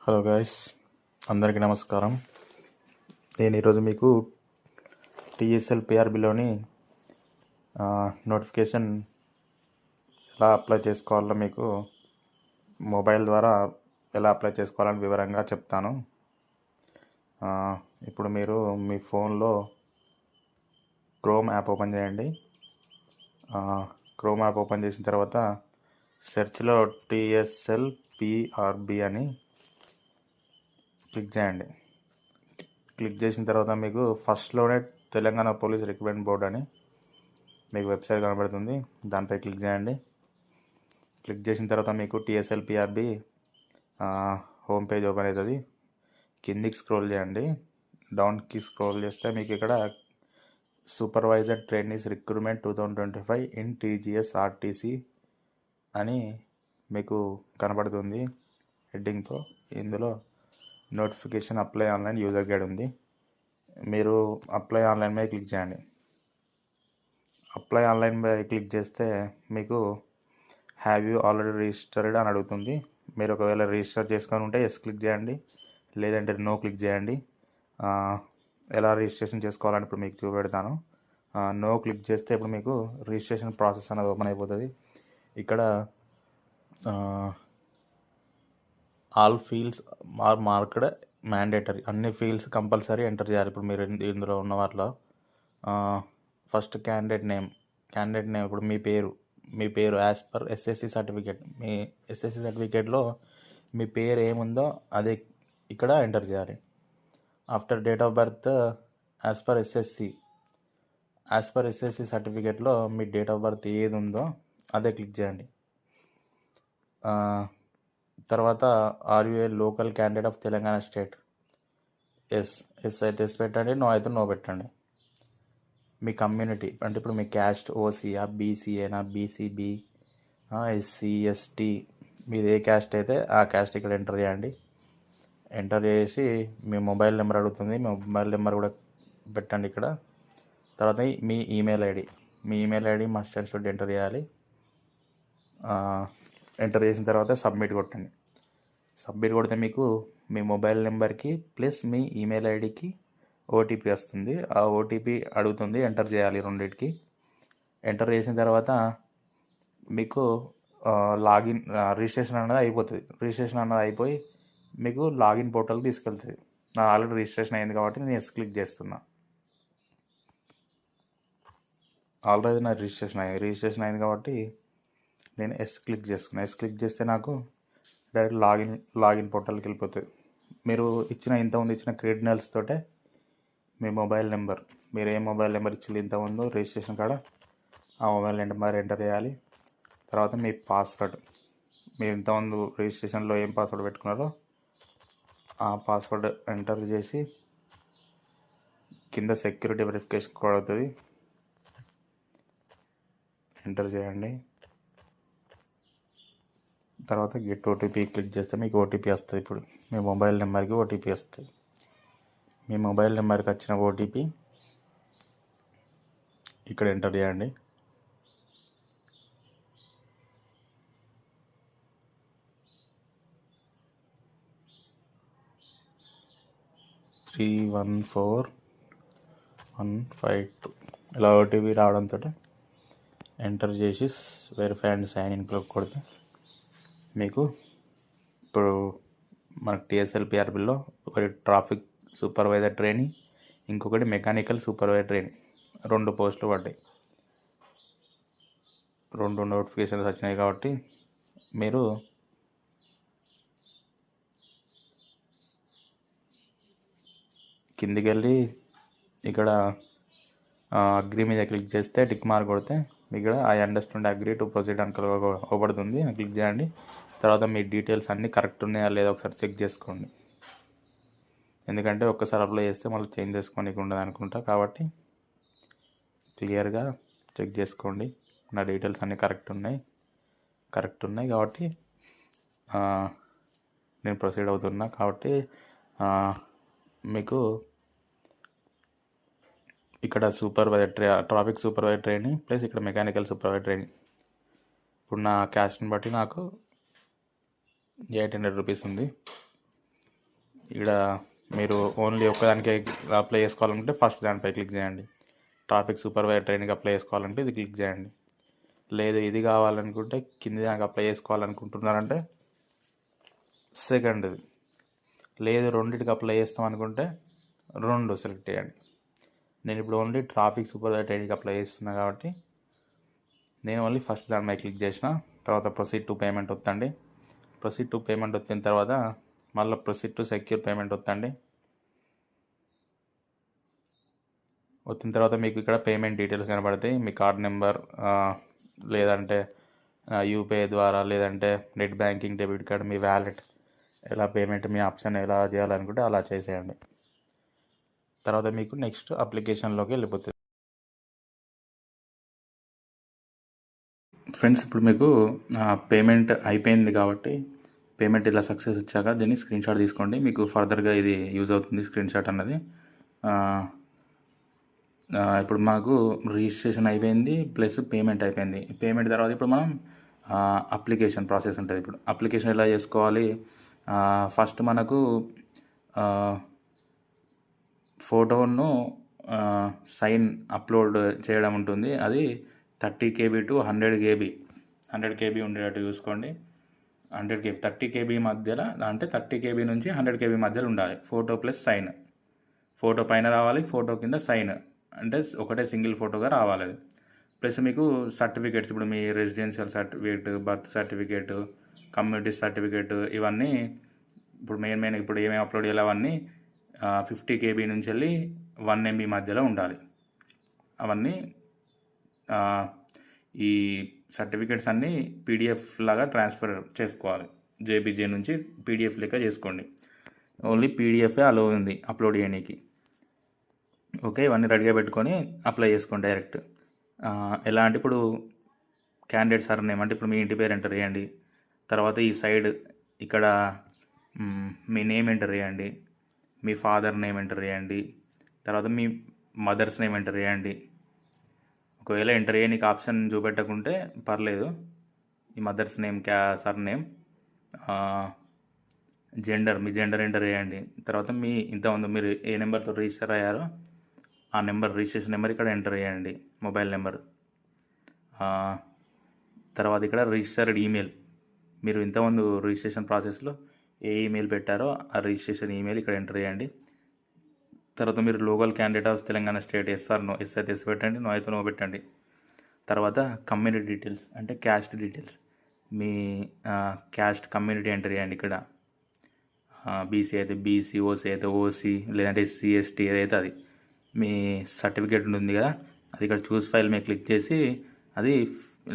Hello guys, అందరికీ నమస్కారం. నేను ఈరోజు మీకు టీఎస్ఎల్ పిఆర్బిలోని నోటిఫికేషన్ ఎలా అప్లై చేసుకోవాలో మీకు మొబైల్ ద్వారా ఎలా అప్లై చేసుకోవాలని వివరంగా చెప్తాను. ఇప్పుడు మీరు మీ ఫోన్లో క్రోమ్ యాప్ ఓపెన్ చేయండి. క్రోమ్ యాప్ ఓపెన్ చేసిన తర్వాత సెర్చ్లో టీఎస్ఎల్ పిఆర్బి అని క్లిక్ చేయండి. క్లిక్ చేసిన తర్వాత మీకు ఫస్ట్లోనే తెలంగాణ పోలీస్ రిక్రూట్మెంట్ బోర్డ్ అని మీకు వెబ్సైట్ కనబడుతుంది. దానిపై క్లిక్ చేయండి. క్లిక్ చేసిన తర్వాత మీకు TSL PRB home page open అవుతుంది. కిందికి స్క్రోల్ చేయండి. డౌన్కి స్క్రోల్ చేస్తే మీకు ఇక్కడ supervisor trainees recruitment 2025 in TGS RTC అని మీకు కనబడుతుంది హెడ్డింగ్తో. ఇందులో notification apply online user guide ఉంది. మీరు అప్లై ఆన్లైన్ మీద క్లిక్ చేయండి. అప్లై ఆన్లైన్ మీద క్లిక్ చేస్తే మీకు హ్యావ్ యూ ఆల్రెడీ రిజిస్టర్డ్ అని అడుగుతుంది. మీరు ఒకవేళ రిజిస్టర్ చేసుకొని ఉంటే ఎస్ క్లిక్ చేయండి, లేదంటే నో క్లిక్ చేయండి. ఎలా రిజిస్ట్రేషన్ చేసుకోవాలని ఇప్పుడు మీకు చూపెడతాను. నో క్లిక్ చేస్తే ఇప్పుడు మీకు రిజిస్ట్రేషన్ ప్రాసెస్ అనేది ఓపెన్ అయిపోతుంది. ఇక్కడ all fields are marked mandatory, అన్ని ఫీల్డ్స్ కంపల్సరీ ఎంటర్ చేయాలి. ఇప్పుడు మీరు ఇందులో ఉన్న వాటిలో ఫస్ట్ క్యాండిడేట్ నేమ్ ఇప్పుడు మీ పేరు యాజ్ పర్ ఎస్ఎస్సి సర్టిఫికేట్, మీ ఎస్ఎస్సి సర్టిఫికేట్లో మీ పేరు ఏముందో అదే ఇక్కడ ఎంటర్ చేయాలి. After date of birth as per SSC సర్టిఫికేట్లో మీ డేట్ ఆఫ్ బర్త్ ఏది ఉందో అదే క్లిక్ చేయండి. తర్వాత are you a local candidate of Telangana state, yes అయితే ఎస్ పెట్టండి, నో అయితే నో పెట్టండి. మీ కమ్యూనిటీ అంటే ఇప్పుడు మీ క్యాస్ట్ ఓసీయా, బీసీఏనా, బీసీబీ, ఎస్సీ, ఎస్టీ, మీది ఏ క్యాస్ట్ అయితే ఆ క్యాస్ట్ ఇక్కడ ఎంటర్ చేయండి. ఎంటర్ చేసి మీ మొబైల్ నెంబర్ అడుగుతుంది, మీ మొబైల్ నెంబర్ కూడా పెట్టండి ఇక్కడ. తర్వాత మీ email ID must and should enter చేయాలి. ఎంటర్ చేసిన తర్వాత సబ్మిట్ కొట్టండి. సబ్మిట్ కొడితే మీకు మీ మొబైల్ నెంబర్కి ప్లస్ మీ ఈమెయిల్ ఐడికి ఓటీపీ వస్తుంది. ఆ ఓటీపీ అడుగుతుంది, ఎంటర్ చేయాలి రెండింటికి. ఎంటర్ చేసిన తర్వాత మీకు లాగిన్ రిజిస్ట్రేషన్ అనేది అయిపోతుంది. రిజిస్ట్రేషన్ అనేది అయిపోయి మీకు లాగిన్ పోర్టల్ తీసుకెళ్తుంది. నా ఆల్రెడీ రిజిస్ట్రేషన్ అయింది కాబట్టి నేను ఎస్ క్లిక్ చేస్తున్నా. ఆల్రెడీ నా రిజిస్ట్రేషన్ అయింది కాబట్టి నేను ఎస్ క్లిక్ చేసుకున్నాను. ఎస్ క్లిక్ చేస్తే నాకు డైరెక్ట్ లాగిన్ పోర్టల్కి వెళ్ళిపోతుంది. మీరు ఇంతకుముందు ఇచ్చిన క్రెడెన్షియల్స్ తోటే మీ మొబైల్ నెంబర్, మీరు ఏ మొబైల్ నెంబర్ ఇచ్చింది ఇంతకుముందు రిజిస్ట్రేషన్ కాడ ఆ మొబైల్ నెంబర్ ఎంటర్ చేయాలి. తర్వాత మీ పాస్వర్డ్, మీరు ఇంతకుముందు రిజిస్ట్రేషన్లో ఏం పాస్వర్డ్ పెట్టుకున్నారో ఆ పాస్వర్డ్ ఎంటర్ చేసి కింద సెక్యూరిటీ వెరిఫికేషన్ కోడ్ అవుతుంది, ఎంటర్ చేయండి. తర్వాత గెట్ ఓటీపీ క్లిక్ చేస్తే మీకు ఓటీపీ వస్తుంది. ఇప్పుడు మీ మొబైల్ నెంబర్కి ఓటీపీ వస్తుంది. మీ మొబైల్ నెంబర్కి వచ్చిన ఓటీపీ ఇక్కడ ఎంటర్ చేయండి. (314,152) ఇలా ఓటీపీ రావడంతో ఎంటర్ చేసి వెరిఫై అండ్ సైన్ ఇన్ కొడితే మీకు ఇప్పుడు మన టీఎస్ఎల్ పిఆర్బిలో ఒకటి ట్రాఫిక్ సూపర్వైజర్ ట్రైనింగ్, ఇంకొకటి మెకానికల్ సూపర్వైజర్ ట్రైనింగ్, 2 పోస్టులు పడ్డాయి. 2 నోటిఫికేషన్స్ వచ్చినాయి కాబట్టి మీరు కిందికి వెళ్ళి ఇక్కడ అగ్రీ మీద క్లిక్ చేస్తే టిక్ మార్క్ కొడితే ఇక్కడ I understand agree to proceed అని అవబడుతుంది. క్లిక్ చేయండి. తర్వాత మీ డీటెయిల్స్ అన్నీ కరెక్ట్ ఉన్నాయా లేదా ఒకసారి చెక్ చేసుకోండి. ఎందుకంటే ఒక్కసారి అప్లై చేస్తే మళ్ళీ చేంజ్ చేసుకోనికి ఉండదు అనుకుంటా. కాబట్టి క్లియర్గా చెక్ చేసుకోండి. నా డీటెయిల్స్ అన్నీ కరెక్ట్ ఉన్నాయి కాబట్టి నేను ప్రొసీడ్ అవుతున్నా. కాబట్టి మీకు ఇక్కడ ట్రాఫిక్ సూపర్వైజర్ ట్రైనింగ్ ప్లస్ ఇక్కడ మెకానికల్ సూపర్వైజర్ ట్రైనింగ్. ఇప్పుడు నా క్యాస్ట్ని బట్టి నాకు 800 రూపీస్ ఉంది. ఇక్కడ మీరు ఓన్లీ ఒక్కదానికి అప్లై చేసుకోవాలంటే ఫస్ట్ దానిపై క్లిక్ చేయండి. ట్రాఫిక్ సూపర్వైజర్ ట్రైనింగ్ అప్లై చేసుకోవాలంటే ఇది క్లిక్ చేయండి. లేదు ఇది కావాలనుకుంటే కింది దానికి అప్లై చేసుకోవాలనుకుంటున్నారంటే సెకండ్ది. లేదు రెండింటికి అప్లై చేస్తాం అనుకుంటే 2 సెలెక్ట్ చేయండి. నేను ఇప్పుడు only traffic supervisor training apply చేస్తున్నా కాబట్టి నేను ఓన్లీ ఫస్ట్ దాని మీద క్లిక్ చేసిన. తర్వాత ప్రొసీడ్ టు పేమెంట్ వద్దండి. ప్రొసీడ్ టు పేమెంట్ వచ్చిన తర్వాత మళ్ళీ ప్రొసీడ్ టు సెక్యూర్ పేమెంట్ వద్దండి. వచ్చిన తర్వాత మీకు ఇక్కడ పేమెంట్ డీటెయిల్స్ కనబడతాయి. మీ కార్డ్ నెంబర్ లేదంటే యూపీఐ ద్వారా లేదంటే నెట్ బ్యాంకింగ్, డెబిట్ కార్డ్, మీ వ్యాలెట్ ఎలా పేమెంట్ మీ ఆప్షన్ ఎలా చేయాలనుకుంటే అలా చేసేయండి. తర్వాత మీకు నెక్స్ట్ అప్లికేషన్లోకి వెళ్ళిపోతుంది. ఫ్రెండ్స్ ఇప్పుడు మీకు పేమెంట్ అయిపోయింది కాబట్టి పేమెంట్ ఇలా సక్సెస్ వచ్చాక దీన్ని స్క్రీన్ షాట్ తీసుకోండి. మీకు ఫర్దర్గా ఇది యూజ్ అవుతుంది స్క్రీన్ షాట్ అన్నది. ఇప్పుడు మాకు రిజిస్ట్రేషన్ అయిపోయింది ప్లస్ పేమెంట్ అయిపోయింది. పేమెంట్ తర్వాత ఇప్పుడు మనం అప్లికేషన్ ప్రాసెస్ ఉంటుంది. ఇప్పుడు అప్లికేషన్ ఎలా చేసుకోవాలి, ఫస్ట్ మనకు ఫోటోను సైన్ అప్లోడ్ చేయడం ఉంటుంది. అది 30 KB to 100 KB 100 KB ఉండేటట్టు చూసుకోండి. 100 KB 30 KB మధ్యలో అంటే 30 KB నుంచి 100 KB మధ్యలో ఉండాలి. ఫోటో ప్లస్ సైన్, ఫోటో పైన రావాలి, ఫోటో కింద సైన్, అంటే ఒకటే సింగిల్ ఫోటోగా రావాలి అది. ప్లస్ మీకు సర్టిఫికేట్స్ ఇప్పుడు మీ residential certificate, birth certificate, community certificate, ఇవన్నీ ఇప్పుడు మెయిన్ ఇప్పుడు ఏమేమి అప్లోడ్ చేయాలి అవన్నీ 50 KB నుంచి వెళ్ళి 1 MB మధ్యలో ఉండాలి. అవన్నీ ఈ సర్టిఫికేట్స్ అన్నీ PDF లాగా ట్రాన్స్ఫర్ చేసుకోవాలి. JPG నుంచి PDF లెక్క చేసుకోండి. ఓన్లీ PDF అలో ఉంది అప్లోడ్ చేయడానికి. ఓకే, ఇవన్నీ రెడీగా పెట్టుకొని అప్లై చేసుకోండి డైరెక్ట్. ఎలా అంటే ఇప్పుడు క్యాండిడేట్ సర్ నేమ్ అంటే ఇప్పుడు మీ ఇంటి పేరు ఎంటర్ చేయండి. తర్వాత ఈ సైడ్ ఇక్కడ మీ నేమ్ ఎంటర్ చేయండి, మీ ఫాదర్ నేమ్ ఎంటర్ చేయండి, తర్వాత మీ మదర్స్ నేమ్ ఎంటర్ చేయండి. ఒకవేళ ఎంటర్ చేయడానికి ఆప్షన్ చూపెట్టకుంటే పర్లేదు. ఈ mother's name, surname, gender, మీ జెండర్ ఎంటర్ చేయండి. తర్వాత మీ ఇంతకుముందు మీరు ఏ నెంబర్తో రిజిస్టర్ అయ్యారో ఆ నెంబర్, రిజిస్ట్రేషన్ నెంబర్ ఇక్కడ ఎంటర్ చేయండి, మొబైల్ నెంబర్. తర్వాత ఇక్కడ రిజిస్టర్డ్ ఈమెయిల్, మీరు ఇంతకుముందు రిజిస్ట్రేషన్ ప్రాసెస్లో ఏ ఈమెయిల్ పెట్టారో ఆ రిజిస్ట్రేషన్ ఈమెయిల్ ఇక్కడ ఎంటర్ చేయండి. తర్వాత మీరు local candidate of Telangana state, yes or no, yes అయితే ఎస్ పెట్టండి, నో అయితే నో పెట్టండి. తర్వాత కమ్యూనిటీ డీటెయిల్స్ అంటే క్యాస్ట్ డీటెయిల్స్, మీ క్యాస్ట్ కమ్యూనిటీ ఎంటర్ చేయండి ఇక్కడ. బీసీ అయితే బీసీ, ఓసీ అయితే ఓసీ, లేదంటే ఎస్సీ ఎస్టీ ఏదైతే అది. మీ సర్టిఫికేట్ ఉంటుంది కదా అది ఇక్కడ చూస్ ఫైల్ మీద క్లిక్ చేసి అది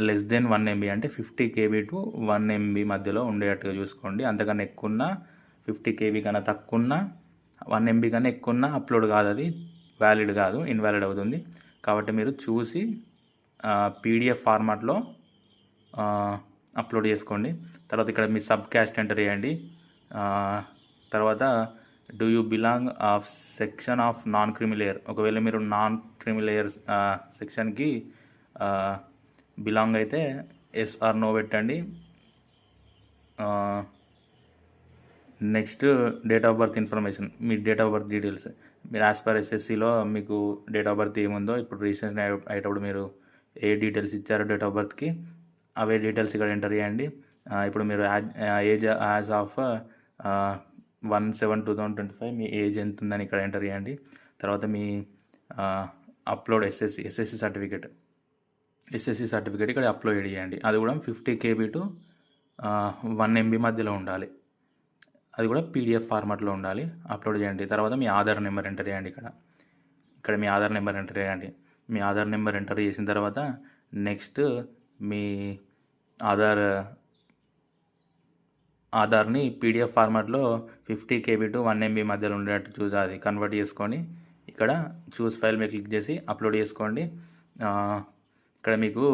లెస్ దెన్ 1 MB అంటే 50 KB to 1 MB మధ్యలో ఉండేటట్టుగా చూసుకోండి. అంతకన్నా ఎక్కువ 50 KB కన్నా తక్కువ 1 MB కన్నా ఎక్కువ అప్లోడ్ కాదు, అది వ్యాలిడ్ కాదు, ఇన్వాలిడ్ అవుతుంది. కాబట్టి మీరు చూసి PDF ఫార్మాట్లో అప్లోడ్ చేసుకోండి. తర్వాత ఇక్కడ మీ సబ్ క్యాస్ట్ ఎంటర్ చేయండి. తర్వాత do you belong of section of non creamy layer, ఒకవేళ మీరు నాన్ క్రిమిలేయర్ సెక్షన్కి బిలాంగ్ అయితే ఎస్ ఆర్ నో పెట్టండి. Next date of birth information, me date of birth details, మీరు యాజ్ పర్ SSCలో మీకు డేట్ ఆఫ్ బర్త్ ఏముందో ఇప్పుడు రిజిస్ట్రేషన్ అయ్యేటప్పుడు మీరు ఏ డీటెయిల్స్ ఇచ్చారో డేట్ ఆఫ్ బర్త్కి అవే డీటెయిల్స్ ఇక్కడ ఎంటర్ చేయండి. ఇప్పుడు మీరు age as of 1/7/2025 me age ఎంత ఉందని ఇక్కడ ఎంటర్ చేయండి. తర్వాత మీ అప్లోడ్ SSC సర్టిఫికేట్ ఇక్కడ అప్లోడ్ చేయండి. అది కూడా 50 KB to 1 MB మధ్యలో ఉండాలి. అది కూడా PDF ఫార్మాట్లో ఉండాలి, అప్లోడ్ చేయండి. తర్వాత మీ ఆధార్ నెంబర్ ఎంటర్ చేయండి. ఇక్కడ మీ ఆధార్ నెంబర్ ఎంటర్ చేయండి. మీ ఆధార్ నెంబర్ ఎంటర్ చేసిన తర్వాత నెక్స్ట్ మీ ఆధార్ని PDF ఫార్మాట్లో 50 KB to 1 MB మధ్యలో ఉండేటట్టు చూసి అది కన్వర్ట్ చేసుకొని ఇక్కడ చూస్ ఫైల్ మీద క్లిక్ చేసి అప్లోడ్ చేసుకోండి. ఇక్కడ మీకు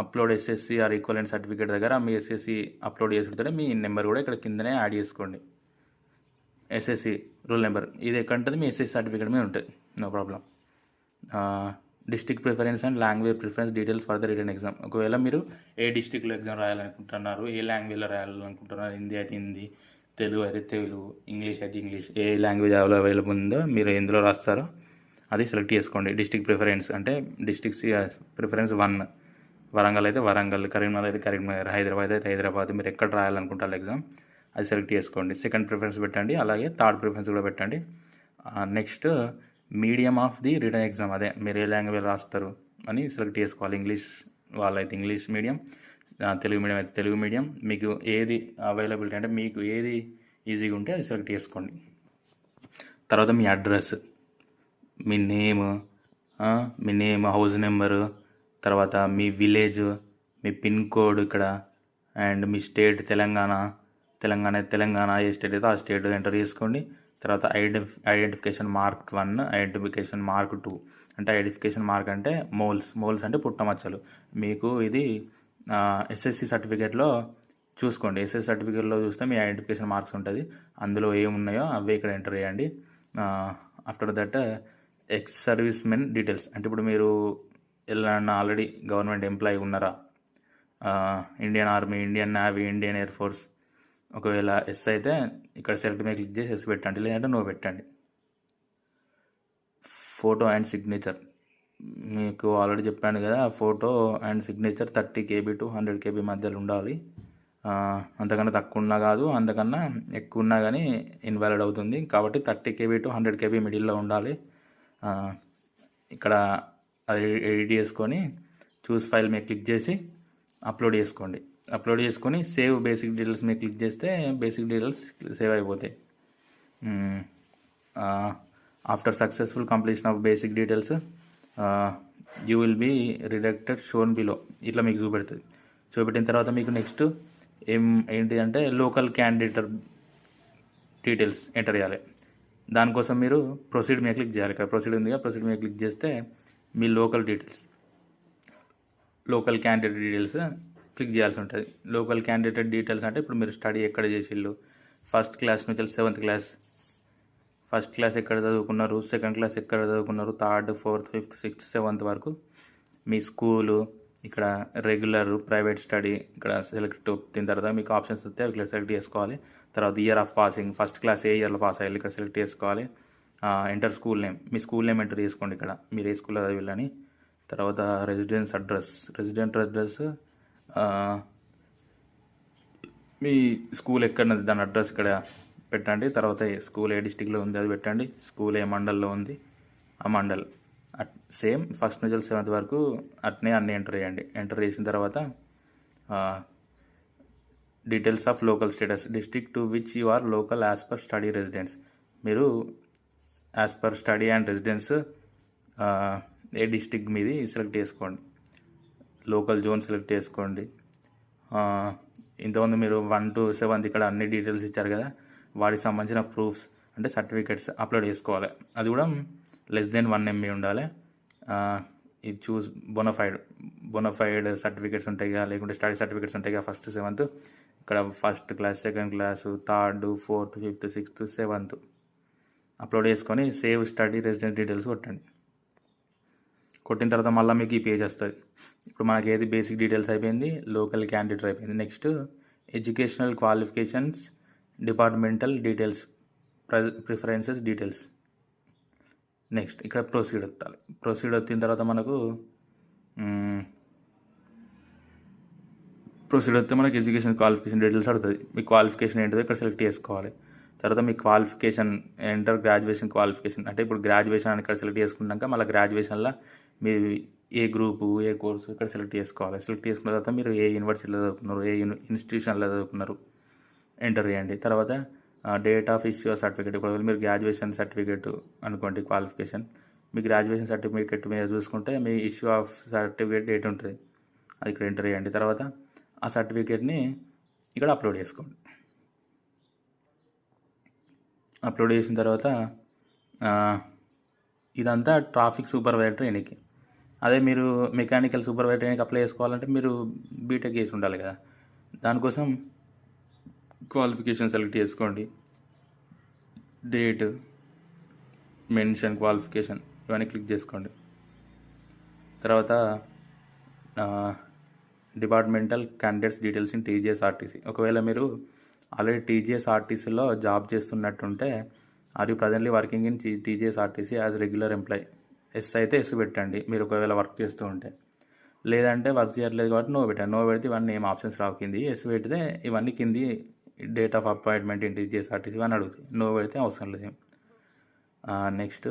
upload SSC are equivalent certificate దగ్గర మీ SSC అప్లోడ్ చేస్తుంటే మీ నెంబర్ కూడా ఇక్కడ కిందనే యాడ్ చేసుకోండి. SSC రూల్ నెంబర్ ఇది ఎక్కడ ఉంటుంది, మీ SSC సర్టిఫికేట్ మీద ఉంటుంది, no problem. District preference and language preference details for the return exam, ఒకవేళ మీరు ఏ డిస్ట్రిక్ట్లో ఎగ్జామ్ రాయాలనుకుంటున్నారు, ఏ లాంగ్వేజ్లో రాయాలనుకుంటున్నారు, హిందీ అయితే హిందీ, తెలుగు అయితే తెలుగు, ఇంగ్లీష్ అయితే ఇంగ్లీష్, ఏ లాంగ్వేజ్ అవైలబుల్ ఉందో మీరు ఎందులో రాస్తారో అది సెలెక్ట్ చేసుకోండి. డిస్టిక్ ప్రిఫరెన్స్ అంటే డిస్టిక్స్ ప్రిఫరెన్స్ 1, వరంగల్ అయితే వరంగల్, కరీంనగర్ అయితే కరీంనగర్, హైదరాబాద్ అయితే హైదరాబాద్, మీరు ఎక్కడ రాయాలనుకుంటారు ఎగ్జామ్ అది సెలెక్ట్ చేసుకోండి. సెకండ్ ప్రిఫరెన్స్ పెట్టండి, అలాగే థర్డ్ ప్రిఫరెన్స్ కూడా పెట్టండి. Next medium of the return exam, అదే మీరు ఏ లాంగ్వేజ్ రాస్తారు అని సెలెక్ట్ చేసుకోవాలి. ఇంగ్లీష్ వాళ్ళైతే ఇంగ్లీష్ మీడియం, తెలుగు మీడియం అయితే తెలుగు మీడియం, మీకు ఏది అవైలబిలిటీ అంటే మీకు ఏది ఈజీగా ఉంటే అది సెలెక్ట్ చేసుకోండి. తర్వాత మీ అడ్రస్, మీ నేమ్, హౌస్ నెంబరు, తర్వాత మీ విలేజ్, మీ పిన్ కోడ్ ఇక్కడ, and me state Telangana A state అయితే ఆ స్టేట్ ఎంటర్ చేసుకోండి. తర్వాత ఐడెంటిఫికేషన్ మార్క్ 1, ఐడెంటిఫికేషన్ మార్క్ 2. అంటే ఐడెంటిఫికేషన్ మార్క్ అంటే మోల్స్ అంటే పుట్టమచ్చలు. మీకు ఇది ఎస్ఎస్సి సర్టిఫికేట్లో చూసుకోండి. ఎస్ఎస్సి సర్టిఫికేట్లో చూస్తే మీ ఐడెంటిఫికేషన్ మార్క్స్ ఉంటుంది, అందులో ఏమున్నాయో అవే ఇక్కడ ఎంటర్ చేయండి. After that ex service men details, అంటే ఇప్పుడు మీరు ఎలా ఆల్రెడీ గవర్నమెంట్ ఎంప్లాయీ ఉన్నారా, Indian army, Indian navy, Indian air force, ఒకవేళ ఎస్ అయితే ఇక్కడ సెలెక్ట్ మీద క్లిక్ చేసి ఎస్ పెట్టండి, లేదంటే నో పెట్టండి. ఫోటో అండ్ సిగ్నేచర్, మీకు ఆల్రెడీ చెప్పాను కదా, photo and signature 30 KB to 100 KB మధ్యలో ఉండాలి. అంతకన్నా తక్కువ ఉన్నా కాదు, అంతకన్నా ఎక్కువ ఉన్నా కానీ ఇన్వాలిడ్ అవుతుంది. కాబట్టి 30 KB to 100 KB మిడిల్లో ఉండాలి. ఇక్కడ అది ఎడిట్ చేసుకొని చూస్ ఫైల్ మీద క్లిక్ చేసి అప్లోడ్ చేసుకొని సేవ్ బేసిక్ డీటెయిల్స్ మీద క్లిక్ చేస్తే బేసిక్ డీటెయిల్స్ సేవ్ అయిపోతాయి. After successful completion of basic details you will be redacted shown below, ఇట్లా మీకు చూపెట్టిన తర్వాత మీకు నెక్స్ట్ ఏంటి అంటే లోకల్ క్యాండిడేట్ డీటెయిల్స్ ఎంటర్ చేయాలి. దానికోసం మీరు ప్రొసీడ్ మీద క్లిక్ చేయాలి. ఇక్కడ ప్రొసీడ్ ఉందిగా, ప్రొసీడ్ మీద క్లిక్ చేస్తే మీ లోకల్ క్యాండిడేట్ డీటెయిల్స్ క్లిక్ చేయాల్సి ఉంటుంది. లోకల్ క్యాండిడేట్ డీటెయిల్స్ అంటే ఇప్పుడు మీరు స్టడీ ఎక్కడ చేసిళ్ళు, ఫస్ట్ క్లాస్ నుంచి 7th క్లాస్, ఫస్ట్ క్లాస్ ఎక్కడ చదువుకున్నారు, సెకండ్ క్లాస్ ఎక్కడ చదువుకున్నారు, 3rd, 4th, 5th, 6th, 7th వరకు మీ స్కూలు, ఇక్కడ రెగ్యులర్, ప్రైవేట్ స్టడీ ఇక్కడ సెలెక్ట్ అయిన తర్వాత మీకు ఆప్షన్స్ వస్తే ఇక్కడ సెలెక్ట్ చేసుకోవాలి. తర్వాత year of passing, first class ఏ ఇయర్లో పాస్ అయ్యాలి ఇక్కడ సెలెక్ట్ చేసుకోవాలి. ఎంటర్ స్కూల్ నేమ్, మీ స్కూల్ నేమ్ ఎంటర్ చేసుకోండి ఇక్కడ మీరు ఏ స్కూల్లో చదివిల్లని. తర్వాత రెసిడెంట్ అడ్రస్, మీ స్కూల్ ఎక్కడ దాని అడ్రస్ ఇక్కడ పెట్టండి. తర్వాత స్కూల్ ఏ డిస్టిక్లో ఉంది అది పెట్టండి, స్కూల్ ఏ మండల్లో ఉంది ఆ మండల్, సేమ్ ఫస్ట్ నుంచి 7th వరకు అట్నే అన్నీ ఎంటర్ చేయండి. ఎంటర్ చేసిన తర్వాత details of local status, district to which you are local as per study residence, మీరు as per study and residence ఏ డిస్ట్రిక్ట్ మీది సెలెక్ట్ చేసుకోండి. లోకల్ జోన్ సెలెక్ట్ చేసుకోండి. ఇంతకుముందు మీరు 1 to 7th ఇక్కడ అన్ని డీటెయిల్స్ ఇచ్చారు కదా, వాటికి సంబంధించిన ప్రూఫ్స్ అంటే సర్టిఫికేట్స్ అప్లోడ్ చేసుకోవాలి. అది కూడా less than 1 MB ఉండాలి. ఇది చూస్ బొనఫైడ్ సర్టిఫికేట్స్ ఉంటాయి కదా, లేకుంటే స్టడీ సర్టిఫికేట్స్ ఉంటాయి కదా, 1st, 7th ఇక్కడ 1st class, 2nd class, 3rd, 4th, 5th, 6th, 7th upload చేసుకొని సేవ్ స్టడీ రెసిడెన్స్ డీటెయిల్స్ కొట్టిన తర్వాత మళ్ళీ మీకు ఈ పేజ్ వస్తుంది. ఇప్పుడు మనకి ఏది బేసిక్ డీటెయిల్స్ అయిపోయింది, లోకల్ క్యాండిడేట్ అయిపోయింది. Next educational qualifications, departmental details, preferences details. Next ఇక్కడ ప్రొసీడ్ వచ్చిన తర్వాత మనకు ఎడ్యుకేషన్ క్వాలిఫికేషన్ డీటెయిల్స్ అడుగుతుంది. మీ క్వాలిఫికేషన్ ఏంటో ఇక్కడ సెలెక్ట్ చేసుకోవాలి. తర్వాత మీ క్వాలిఫికేషన్ గ్రాడ్యుయేషన్ క్వాలిఫికేషన్ అంటే ఇప్పుడు గ్రాడ్యుయేషన్ అని ఇక్కడ సెలెక్ట్ చేసుకున్నాక మళ్ళీ గ్రాడ్యుయేషన్లో మీరు ఏ గ్రూపు, ఏ కోర్సు ఇక్కడ సెలెక్ట్ చేసుకోవాలి. సెలెక్ట్ చేసుకున్న తర్వాత మీరు ఏ యూనివర్సిటీలో చదువుకున్నారు, ఏ ఇన్స్టిట్యూషన్లో చదువుకున్నారు ఎంటర్ చేయండి. తర్వాత డేట్ ఆఫ్ ఇష్యూ సర్టిఫికేట్, ఇప్పుడు మీరు గ్రాడ్యుయేషన్ సర్టిఫికేట్ అనుకోండి క్వాలిఫికేషన్, మీ గ్రాడ్యుయేషన్ సర్టిఫికేట్ మీద చూసుకుంటే మీ ఇష్యూ ఆఫ్ సర్టిఫికేట్ డేట్ ఉంటుంది, అది ఇక్కడ ఎంటర్ చేయండి. తర్వాత ఆ సర్టిఫికేట్ని ఇక్కడ అప్లోడ్ చేసుకోండి. అప్లోడ్ చేసిన తర్వాత ఇదంతా ట్రాఫిక్ సూపర్వైజర్ ట్రైనింగ్కి. అదే మీరు మెకానికల్ సూపర్వైజర్ ట్రైనింగ్కి అప్లై చేసుకోవాలంటే మీరు బీటెక్ చేసి ఉండాలి కదా, దానికోసం క్వాలిఫికేషన్ సెలెక్ట్ చేసుకోండి. డేట్, మెన్షన్, క్వాలిఫికేషన్ ఇవన్నీ క్లిక్ చేసుకోండి. తర్వాత departmental candidates details in TGSRTC, ఒకవేళ మీరు ఆల్రెడీ టీజీఎస్ఆర్టీసీలో జాబ్ చేస్తున్నట్టుంటే are you presently working in TGSRTC as regular employee. Yes అయితే ఎస్ పెట్టండి మీరు ఒకవేళ వర్క్ చేస్తూ ఉంటే. లేదంటే వర్క్ చేయట్లేదు కాబట్టి నో పెట్టండి. నో పెడితే ఇవన్నీ ఏం ఆప్షన్స్ రావు కింది. ఎస్ పెడితే ఇవన్నీ కింది date of appointment in TGSRTC అని అడుగుతాయి. నో పెడితే అవసరం లేదు. నెక్స్ట్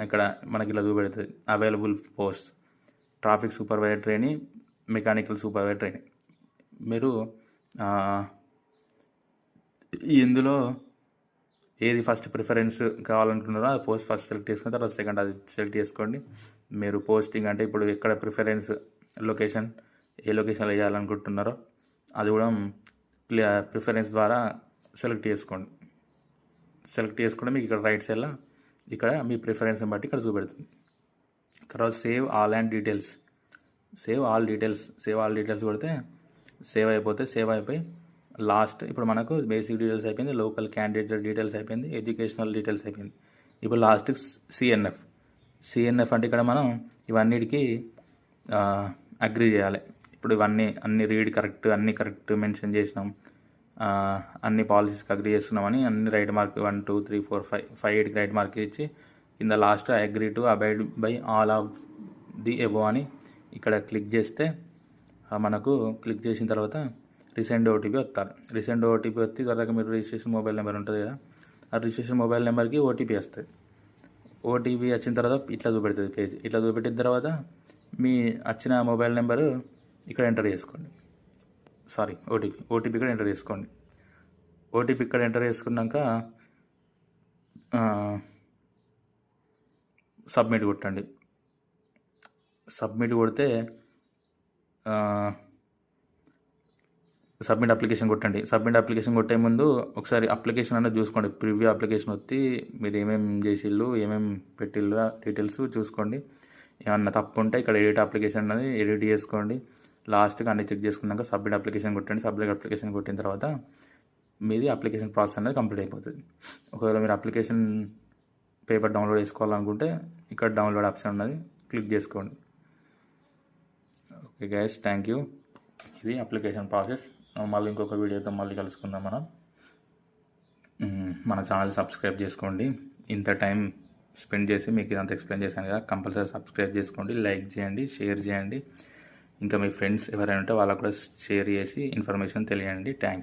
ఇక్కడ మనకి ఇలా చూపెడుతుంది available post traffic supervisor training, mechanical supervisor training. మీరు ఇందులో ఏది ఫస్ట్ ప్రిఫరెన్స్ కావాలనుకుంటున్నారో అది పోస్ట్ ఫస్ట్ సెలెక్ట్ చేసుకుని తర్వాత సెకండ్ అది సెలెక్ట్ చేసుకోండి. మీరు పోస్టింగ్ అంటే ఇప్పుడు ఎక్కడ ప్రిఫరెన్స్ లొకేషన్ ఏ లొకేషన్లో వేయాలనుకుంటున్నారో అది కూడా ప్రిఫరెన్స్ ద్వారా సెలెక్ట్ చేసుకోండి. సెలెక్ట్ చేసుకుంటే మీకు ఇక్కడ రైట్ సైడ్లో ఇక్కడ మీ ప్రిఫరెన్స్ని బట్టి ఇక్కడ చూపెడుతుంది. తర్వాత save all and details, save all details కొడితే సేవ్ అయిపోయి లాస్ట్ ఇప్పుడు మనకు బేసిక్ డీటెయిల్స్ అయిపోయింది, లోకల్ క్యాండిడేట్ డీటెయిల్స్ అయిపోయింది, ఎడ్యుకేషనల్ డీటెయిల్స్ అయిపోయింది. ఇప్పుడు లాస్ట్ సిఎన్ఎఫ్ అంటే ఇక్కడ మనం ఇవన్నిటికీ అగ్రి చేయాలి. ఇప్పుడు అన్ని రీడ్ కరెక్ట్, అన్ని కరెక్ట్ మెన్షన్ చేసినాం, అన్ని పాలసీస్కి అగ్రి చేస్తున్నామని అన్ని రైట్ మార్క్ 1 2 3 4 5 8 రైట్ మార్క్ ఇచ్చి కింద last I agree to abide by all of the above అని ఇక్కడ క్లిక్ చేస్తే మనకు క్లిక్ చేసిన తర్వాత రీసెంట్ ఓటీపీ వస్తారు. రీసెంట్ ఓటీపీ వచ్చి తర్వాత మీరు రిజిస్ట్రేషన్ మొబైల్ నెంబర్ ఉంటుంది కదా, ఆ రిజిస్ట్రేషన్ మొబైల్ నెంబర్కి ఓటీపీ వస్తుంది. ఓటీపీ వచ్చిన తర్వాత ఇట్లా చూపెడుతుంది పేజ్. ఇట్లా చూపెట్టిన తర్వాత మీ వచ్చిన మొబైల్ నెంబరు ఇక్కడ ఎంటర్ చేసుకోండి. ఓటీపీ ఇక్కడ ఎంటర్ చేసుకోండి. ఓటీపీ ఇక్కడ ఎంటర్ చేసుకున్నాక సబ్మిట్ కొట్టండి. సబ్మిట్ కొడితే సబ్మిట్ అప్లికేషన్ కొట్టండి. సబ్మిట్ అప్లికేషన్ కొట్టే ముందు ఒకసారి అప్లికేషన్ అనేది చూసుకోండి. ప్రివ్యూ అప్లికేషన్ వచ్చి మీరు ఏమేమి చేసిళ్ళు, ఏమేమి పెట్టిళ్ళు డీటెయిల్స్ చూసుకోండి. ఏమన్నా తప్పు ఉంటే ఇక్కడ ఎడిట్ అప్లికేషన్ అనేది ఎడిట్ చేసుకోండి. లాస్ట్గా అన్ని చెక్ చేసుకున్నాక సబ్మిట్ అప్లికేషన్ కొట్టండి. సబ్మిట్ అప్లికేషన్ కొట్టిన తర్వాత మీది అప్లికేషన్ ప్రాసెస్ అనేది కంప్లీట్ అయిపోతుంది. ఒకవేళ మీరు అప్లికేషన్ పేపర్ డౌన్లోడ్ చేసుకోవాలనుకుంటే ఇక్కడ డౌన్లోడ్ ఆప్షన్ ఉన్నది, క్లిక్ చేసుకోండి. Okay guys, thank you. ఇది అప్లికేషన్ ప్రాసెస్. మళ్ళీ ఇంకొక వీడియోతో మళ్ళీ కలుసుకుందాం మనం. మన ఛానల్ సబ్స్క్రైబ్ చేసుకోండి. ఇంత టైం స్పెండ్ చేసి మీకు ఇదంతా ఎక్స్ప్లెయిన్ చేశాను కదా, కంపల్సరీ సబ్స్క్రైబ్ చేసుకోండి, లైక్ చేయండి, షేర్ చేయండి. ఇంకా మీ ఫ్రెండ్స్ ఎవరైనా ఉంటే వాళ్ళకు కూడా షేర్ చేసి ఇన్ఫర్మేషన్ తెలియండి. థ్యాంక్స్.